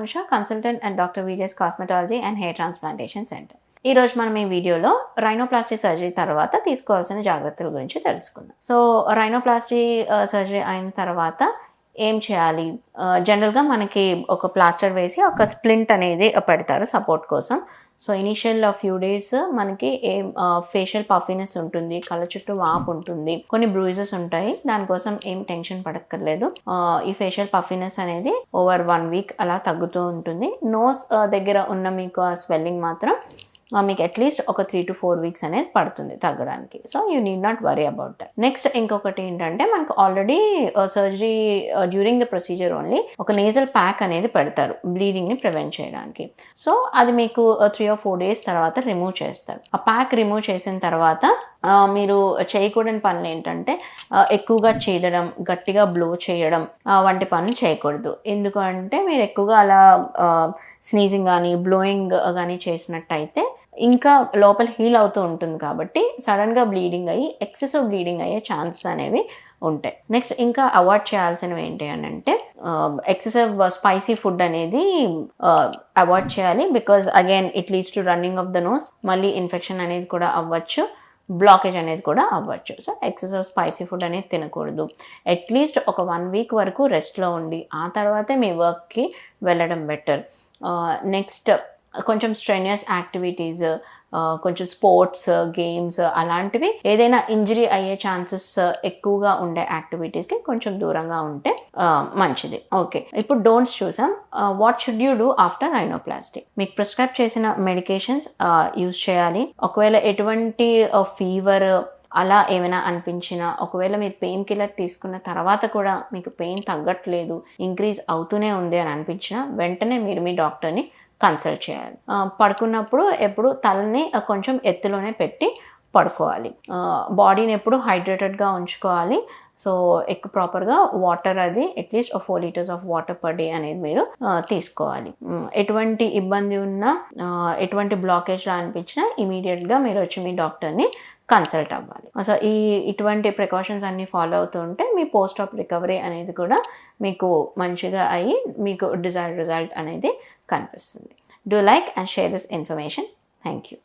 Anusha, consultant and doctor Vijayan cosmetology and hair transplantation centre. ఈ రోజు మనం ఈ వీడియోలో రైనోప్లాస్టీ సర్జరీ తర్వాత తీసుకోవాల్సిన జాగ్రత్తల గురించి తెలుసుకుందాం. సో రైనోప్లాస్టీ సర్జరీ అయిన తర్వాత ఏం చేయాలి? జనరల్గా మనకి ఒక ప్లాస్టర్ వేసి ఒక స్ప్లింట్ అనేది పెడతారు సపోర్ట్ కోసం. సో ఇనీషియల్ ఫ్యూ డేస్ మనకి ఫేషియల్ పఫీనెస్ ఉంటుంది, కళ్ళ చుట్టూ వాపు ఉంటుంది, కొన్ని బ్రూజెస్ ఉంటాయి. దానికోసం ఏం టెన్షన్ పడక్కర్లేదు. ఈ ఫేషియల్ పఫీనెస్ అనేది ఓవర్ 1 వీక్ అలా తగ్గుతూ ఉంటుంది. నోస్ దగ్గర ఉన్న మీకు ఆ స్వెల్లింగ్ మాత్రం మీకు అట్లీస్ట్ ఒక 3 to 4 వీక్స్ అనేది పడుతుంది తగ్గడానికి. So you need not worry about that. Next ఇంకొకటి ఏంటంటే మనకు already surgery during the procedure only ఒక నేజల్ ప్యాక్ అనేది పెడతారు బ్లీడింగ్ని ప్రివెంట్ చేయడానికి. సో అది మీకు 3 or 4 days తర్వాత రిమూవ్ చేస్తారు. ఆ ప్యాక్ రిమూవ్ చేసిన తర్వాత మీరు చేయకూడని పనులు ఏంటంటే ఎక్కువగా చీదడం, గట్టిగా బ్లో చేయడం వంటి పనులు చేయకూడదు. ఎందుకు అంటే మీరు ఎక్కువగా అలా స్నీజింగ్ కానీ బ్లోయింగ్ కానీ చేసినట్టయితే ఇంకా లోపల హీల్ అవుతూ ఉంటుంది కాబట్టి సడన్గా బ్లీడింగ్ అయ్యి ఎక్సెసివ్ బ్లీడింగ్ అయ్యే ఛాన్సెస్ అనేవి ఉంటాయి. నెక్స్ట్ ఇంకా అవాయిడ్ చేయాల్సినవి ఏంటి అని అంటే ఎక్సెసివ్ స్పైసీ ఫుడ్ అనేది అవాయిడ్ చేయాలి. Because again it leads to running of the nose, మళ్ళీ ఇన్ఫెక్షన్ అనేది కూడా అవ్వచ్చు, బ్లాకేజ్ అనేది కూడా అవ్వచ్చు. సో ఎక్సెసివ్ స్పైసీ ఫుడ్ అనేది తినకూడదు. అట్లీస్ట్ ఒక 1 వీక్ వరకు రెస్ట్లో ఉండి ఆ తర్వాతే మీ వర్క్కి వెళ్ళడం బెటర్. నెక్స్ట్ కొంచెం స్ట్రెనియస్ యాక్టివిటీస్, కొంచెం స్పోర్ట్స్, గేమ్స్ అలాంటివి ఏదైనా ఇంజరీ అయ్యే ఛాన్సెస్ ఎక్కువగా ఉండే యాక్టివిటీస్కి కొంచెం దూరంగా ఉంటే మంచిది. ఓకే, ఇప్పుడు డోంట్స్ చూసాం. What should you do after rhinoplasty? మీకు ప్రిస్క్రైబ్ చేసిన మెడికేషన్స్ యూజ్ చేయాలి. ఒకవేళ ఎటువంటి ఫీవర్ అలా ఏమైనా అనిపించినా, ఒకవేళ మీరు పెయిన్ కిల్లర్ తీసుకున్న తర్వాత కూడా మీకు పెయిన్ తగ్గట్లేదు, ఇంక్రీజ్ అవుతూనే ఉంది అని అనిపించినా వెంటనే మీరు మీ డాక్టర్ని కన్సల్ట్ చేయాలి. పడుకున్నప్పుడు ఎప్పుడు తలని కొంచెం ఎత్తులోనే పెట్టి పడుకోవాలి. బాడీని ఎప్పుడు హైడ్రేటెడ్గా ఉంచుకోవాలి. సో ప్రాపర్గా వాటర్ అది at least 4 liters of water per day అనేది మీరు తీసుకోవాలి. ఎటువంటి ఇబ్బంది ఉన్నా, ఎటువంటి బ్లాకేజ్లా అనిపించినా ఇమీడియట్గా మీరు వచ్చి మీ డాక్టర్ని కన్సల్ట్ అవ్వాలి. సో ఇటువంటి ప్రికాషన్స్ అన్నీ ఫాలో అవుతూ ఉంటే మీ పోస్ట్ ఆప్ రికవరీ అనేది కూడా మీకు మంచిగా అయ్యి మీకు డిజైర్డ్ రిజల్ట్ అనేది కనిపిస్తుంది. Do like and share this information. Thank you.